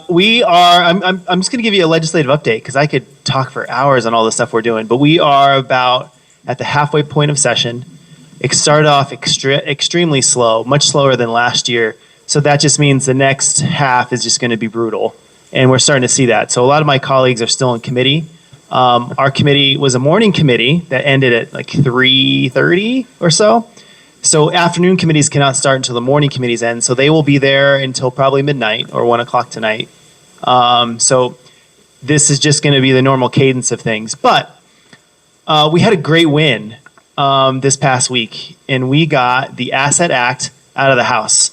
We are. I'm just going to give you a legislative update because I could talk for hours on all the stuff we're doing. But we are about at the halfway point of session. It started off extremely slow, much slower than last year. So that just means the next half is just going to be brutal, and we're starting to see that. So a lot of my colleagues are still in committee. Our committee was a morning committee that ended at like 3:30 or so. So afternoon committees cannot start until the morning committees end. So they will be there until probably midnight or 1 o'clock tonight. So this is just going to be the normal cadence of things. But we had a great win this past week, and we got the Asset Act out of the House.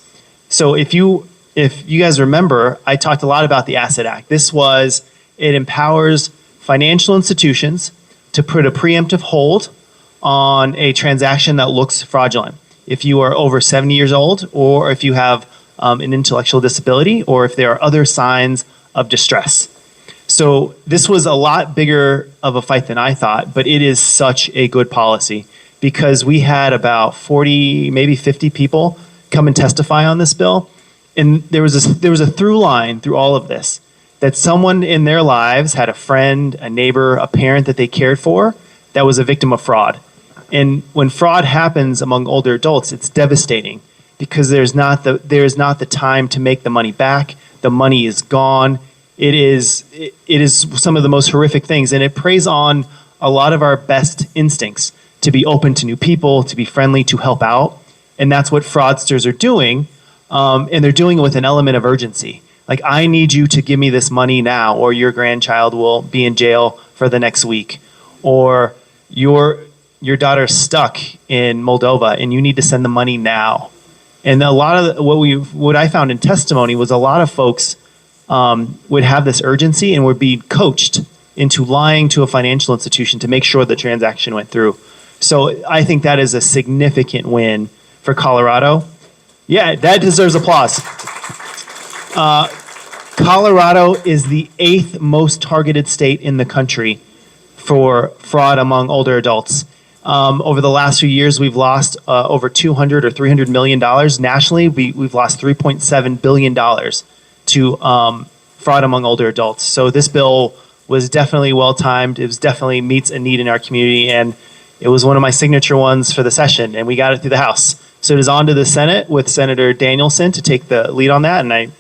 So if you guys remember, I talked a lot about the Asset Act. It empowers financial institutions to put a preemptive hold on a transaction that looks fraudulent. If you are over 70 years old, or if you have an intellectual disability, or if there are other signs of distress. So this was a lot bigger of a fight than I thought, but it is such a good policy because we had about 40, maybe 50 people come and testify on this bill. And there was a through line through all of this, that someone in their lives had a friend, a neighbor, a parent that they cared for that was a victim of fraud. And when fraud happens among older adults, it's devastating because there is not the time to make the money back. The money is gone. It is some of the most horrific things, and it preys on a lot of our best instincts to be open to new people, to be friendly, to help out. And that's what fraudsters are doing, and they're doing it with an element of urgency. Like, I need you to give me this money now, or your grandchild will be in jail for the next week, or your daughter's stuck in Moldova and you need to send the money now. And a lot of what I found in testimony was a lot of folks would have this urgency and would be coached into lying to a financial institution to make sure the transaction went through. So I think that is a significant win for Colorado. Yeah, that deserves applause. Colorado is the 8th most targeted state in the country for fraud among older adults. Over the last few years, we've lost over $200 or $300 million. Nationally, we've lost $3.7 billion to fraud among older adults. So this bill was definitely well-timed. It was definitely meets a need in our community, and it was one of my signature ones for the session, and we got it through the House. So it is on to the Senate with Senator Danielson to take the lead on that, and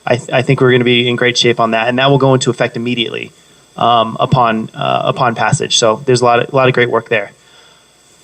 I think we're going to be in great shape on that, and that will go into effect immediately upon passage. So there's a lot of great work there.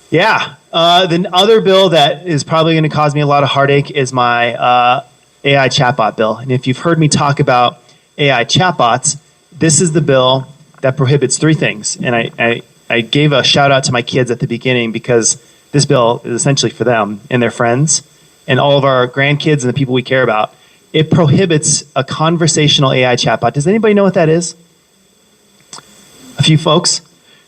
Yeah. The other bill that is probably going to cause me a lot of heartache is my AI chatbot bill. And if you've heard me talk about AI chatbots, this is the bill that prohibits 3 things. And I gave a shout out to my kids at the beginning because this bill is essentially for them and their friends and all of our grandkids and the people we care about. It prohibits a conversational AI chatbot. Does anybody know what that is? A few folks.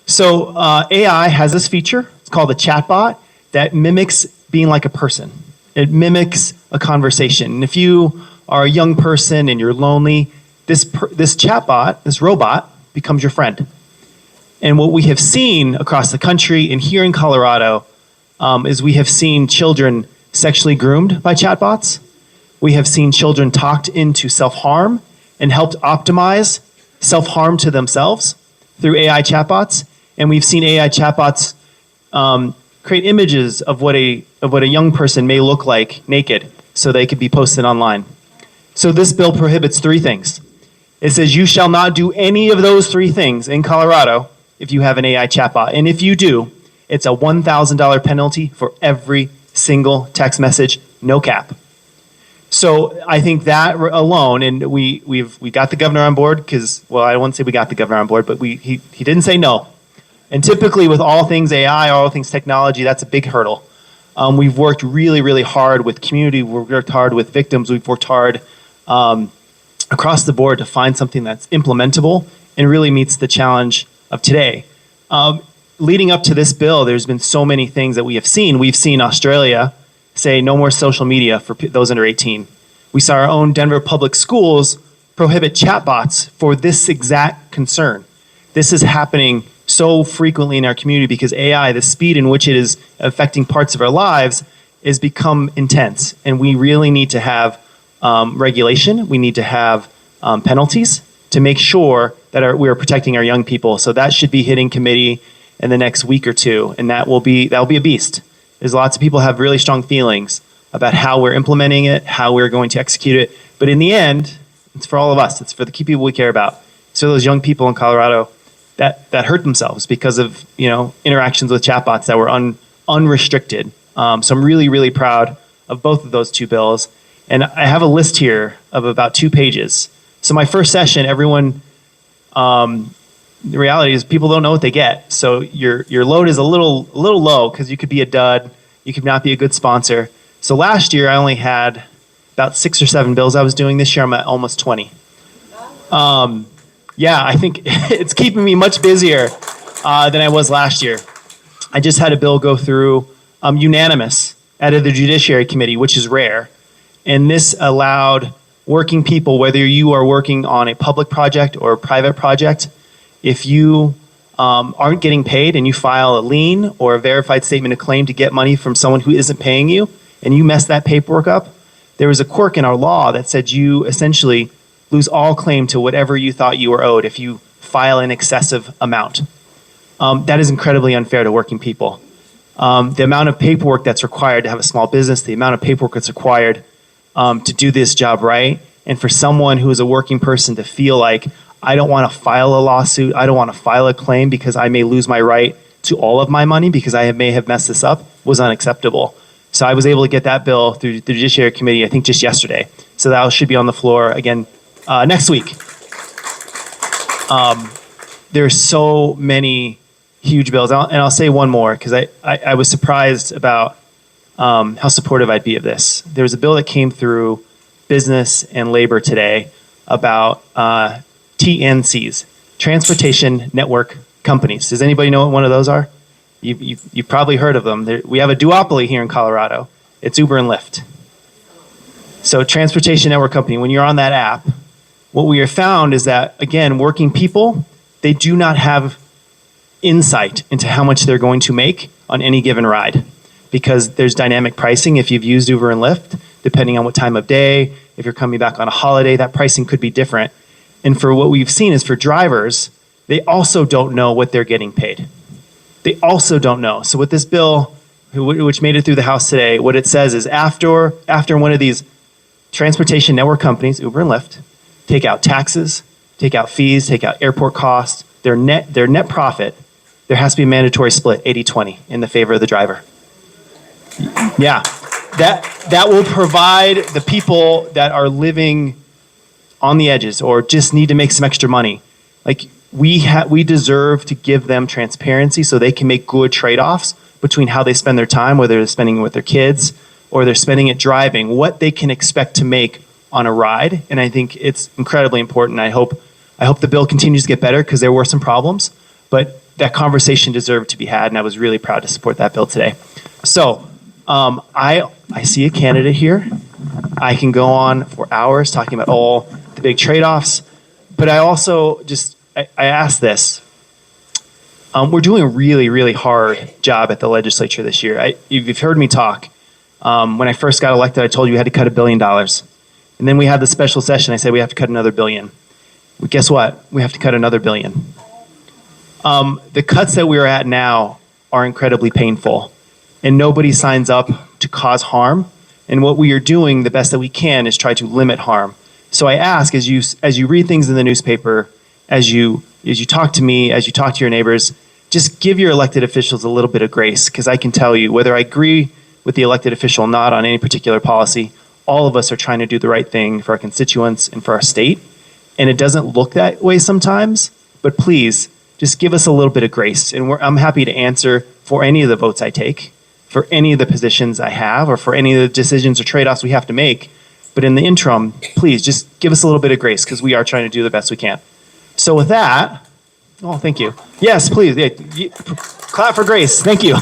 So AI has this feature. It's called a chatbot that mimics being like a person. It mimics a conversation. And if you are a young person and you're lonely, this chatbot, this robot, becomes your friend. And what we have seen across the country and here in Colorado is we have seen children sexually groomed by chatbots. We have seen children talked into self-harm and helped optimize self-harm to themselves through AI chatbots. And we've seen AI chatbots create images of what a young person may look like naked so they could be posted online. So this bill prohibits 3 things. It says you shall not do any of those 3 things in Colorado if you have an AI chatbot. And if you do, it's a $1,000 penalty for every single text message, no cap. So I think that alone, and we got the governor on board because, well, I won't say we got the governor on board, but he didn't say no. And typically with all things AI, all things technology, that's a big hurdle. We've worked really, really hard with community. We've worked hard with victims. We've worked hard across the board to find something that's implementable and really meets the challenge of today. Leading up to this bill, there's been so many things that we have seen. We've seen Australia say no more social media for those under 18. We saw our own Denver public schools prohibit chatbots for this exact concern. This is happening so frequently in our community because AI, the speed in which it is affecting parts of our lives, has become intense. And we really need to have regulation. We need to have penalties to make sure that we are protecting our young people. So that should be hitting committee in the next week or two, and that will be a beast. There's lots of people have really strong feelings about how we're implementing it, how we're going to execute it. But in the end, it's for all of us. It's for the key people we care about. So those young people in Colorado that hurt themselves because of interactions with chatbots that were unrestricted. So I'm really, really proud of both of those two bills. And I have a list here of about 2 pages. So my first session, everyone, the reality is people don't know what they get. So your load is a little low because you could be a dud, you could not be a good sponsor. So last year I only had about 6 or 7 bills I was doing. This year I'm at almost 20. Yeah, I think it's keeping me much busier than I was last year. I just had a bill go through unanimous out of the Judiciary Committee, which is rare. And this allowed working people, whether you are working on a public project or a private project, if you aren't getting paid and you file a lien or a verified statement of claim to get money from someone who isn't paying you, and you mess that paperwork up, there was a quirk in our law that said you essentially lose all claim to whatever you thought you were owed if you file an excessive amount. That is incredibly unfair to working people. The amount of paperwork that's required to have a small business, the amount of paperwork that's required to do this job right, and for someone who is a working person to feel like, I don't want to file a lawsuit, I don't want to file a claim because I may lose my right to all of my money because I may have messed this up, was unacceptable. So I was able to get that bill through the Judiciary Committee, I think just yesterday. So that should be on the floor again next week. There's so many huge bills. And I'll say one more because I was surprised about how supportive I'd be of this. There was a bill that came through Business and Labor today about TNCs, Transportation Network Companies. Does anybody know what one of those are? You've probably heard of them. We have a duopoly here in Colorado. It's Uber and Lyft. So Transportation Network Company, when you're on that app, what we have found is that, again, working people, they do not have insight into how much they're going to make on any given ride because there's dynamic pricing if you've used Uber and Lyft, depending on what time of day. If you're coming back on a holiday, that pricing could be different. And for what we've seen is for drivers, they also don't know what they're getting paid. They also don't know. So with this bill, which made it through the House today, what it says is after one of these transportation network companies, Uber and Lyft, take out taxes, take out fees, take out airport costs, their net profit, there has to be a mandatory split, 80-20, in the favor of the driver. Yeah, that will provide the people that are living on the edges or just need to make some extra money. Like we deserve to give them transparency so they can make good trade-offs between how they spend their time, whether they're spending it with their kids or they're spending it driving, what they can expect to make on a ride. And I think it's incredibly important. I hope the bill continues to get better because there were some problems, but that conversation deserved to be had, and I was really proud to support that bill today. So I see a candidate here. I can go on for hours talking about all the big trade-offs, but I also I ask this. We're doing a really, really hard job at the legislature this year. You've heard me talk. When I first got elected, I told you we had to cut $1 billion. And then we had the special session. I said we have to cut another $1 billion. Well, guess what? We have to cut another $1 billion. The cuts that we're at now are incredibly painful, and nobody signs up to cause harm. And what we are doing, the best that we can, is try to limit harm. So I ask, as you read things in the newspaper, as you talk to me, as you talk to your neighbors, just give your elected officials a little bit of grace, because I can tell you, whether I agree with the elected official or not on any particular policy, all of us are trying to do the right thing for our constituents and for our state. And it doesn't look that way sometimes, but please, just give us a little bit of grace. And I'm happy to answer for any of the votes I take, for any of the positions I have, or for any of the decisions or trade-offs we have to make. But in the interim, please just give us a little bit of grace, because we are trying to do the best we can. So with that, oh, thank you. Yes, please. Yeah, clap for grace. Thank you.